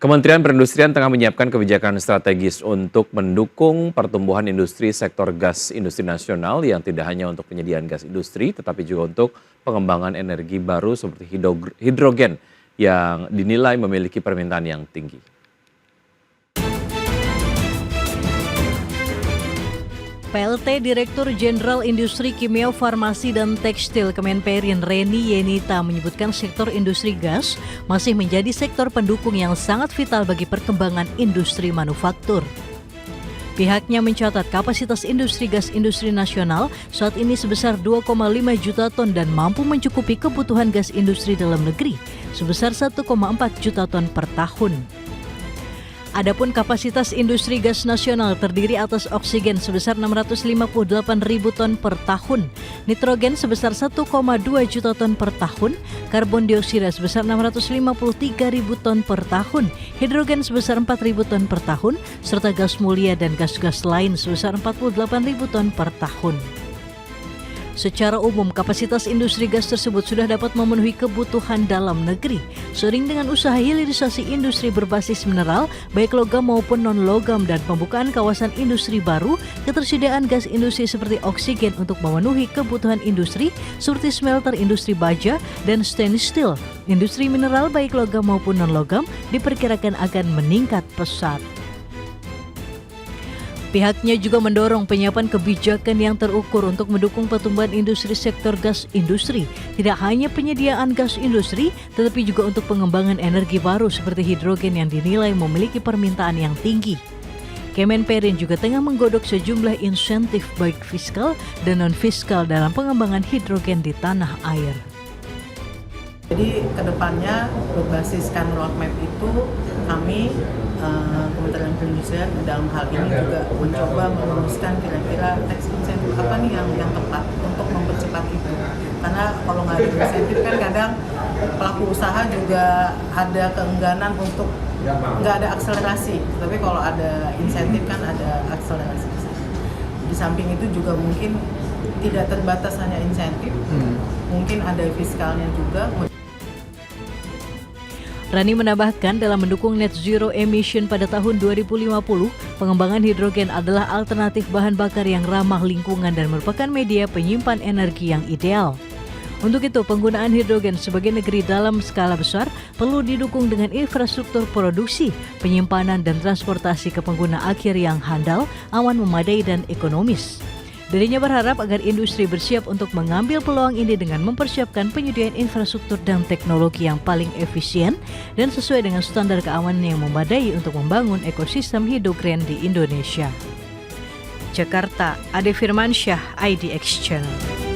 Kementerian Perindustrian tengah menyiapkan kebijakan strategis untuk mendukung pertumbuhan industri sektor gas industri nasional yang tidak hanya untuk penyediaan gas industri, tetapi juga untuk pengembangan energi baru seperti hidrogen yang dinilai memiliki permintaan yang tinggi. PLT Direktur Jenderal Industri Kimia, Farmasi, dan Tekstil Kemenperin Reni Yenita menyebutkan sektor industri gas masih menjadi sektor pendukung yang sangat vital bagi perkembangan industri manufaktur. Pihaknya mencatat kapasitas industri gas industri nasional saat ini sebesar 2,5 juta ton dan mampu mencukupi kebutuhan gas industri dalam negeri sebesar 1,4 juta ton per tahun. Adapun kapasitas industri gas nasional terdiri atas oksigen sebesar 658.000 ton per tahun, nitrogen sebesar 1,2 juta ton per tahun, karbon dioksida sebesar 653.000 ton per tahun, hidrogen sebesar 4.000 ton per tahun, serta gas mulia dan gas-gas lain sebesar 48.000 ton per tahun. Secara umum, kapasitas industri gas tersebut sudah dapat memenuhi kebutuhan dalam negeri. Seiring dengan usaha hilirisasi industri berbasis mineral, baik logam maupun non-logam, dan pembukaan kawasan industri baru, ketersediaan gas industri seperti oksigen untuk memenuhi kebutuhan industri seperti smelter industri baja dan stainless steel, industri mineral baik logam maupun non-logam diperkirakan akan meningkat pesat. Pihaknya juga mendorong penyiapan kebijakan yang terukur untuk mendukung pertumbuhan industri sektor gas industri. Tidak hanya penyediaan gas industri, tetapi juga untuk pengembangan energi baru seperti hidrogen yang dinilai memiliki permintaan yang tinggi. Kemenperin juga tengah menggodok sejumlah insentif baik fiskal dan non-fiskal dalam pengembangan hidrogen di tanah air. Jadi kedepannya berbasiskan roadmap itu kami Kementerian Perindustrian dalam hal ini juga mencoba merumuskan kira-kira tax insentif apa nih yang tepat untuk mempercepat itu. Karena kalau nggak ada insentif kan kadang pelaku usaha juga ada keengganan untuk nggak ada akselerasi. Tapi kalau ada insentif kan ada akselerasi. Di samping itu juga mungkin tidak terbatas hanya insentif, mungkin ada fiskalnya juga. Rani menambahkan dalam mendukung net zero emission pada tahun 2050, pengembangan hidrogen adalah alternatif bahan bakar yang ramah lingkungan dan merupakan media penyimpan energi yang ideal. Untuk itu, penggunaan hidrogen sebagai negeri dalam skala besar perlu didukung dengan infrastruktur produksi, penyimpanan, dan transportasi ke pengguna akhir yang handal, aman, memadai, dan ekonomis. Dirinya berharap agar industri bersiap untuk mengambil peluang ini dengan mempersiapkan penyediaan infrastruktur dan teknologi yang paling efisien dan sesuai dengan standar keamanan yang memadai untuk membangun ekosistem hidrogen di Indonesia. Jakarta, Ade Firmansyah, IDX Channel.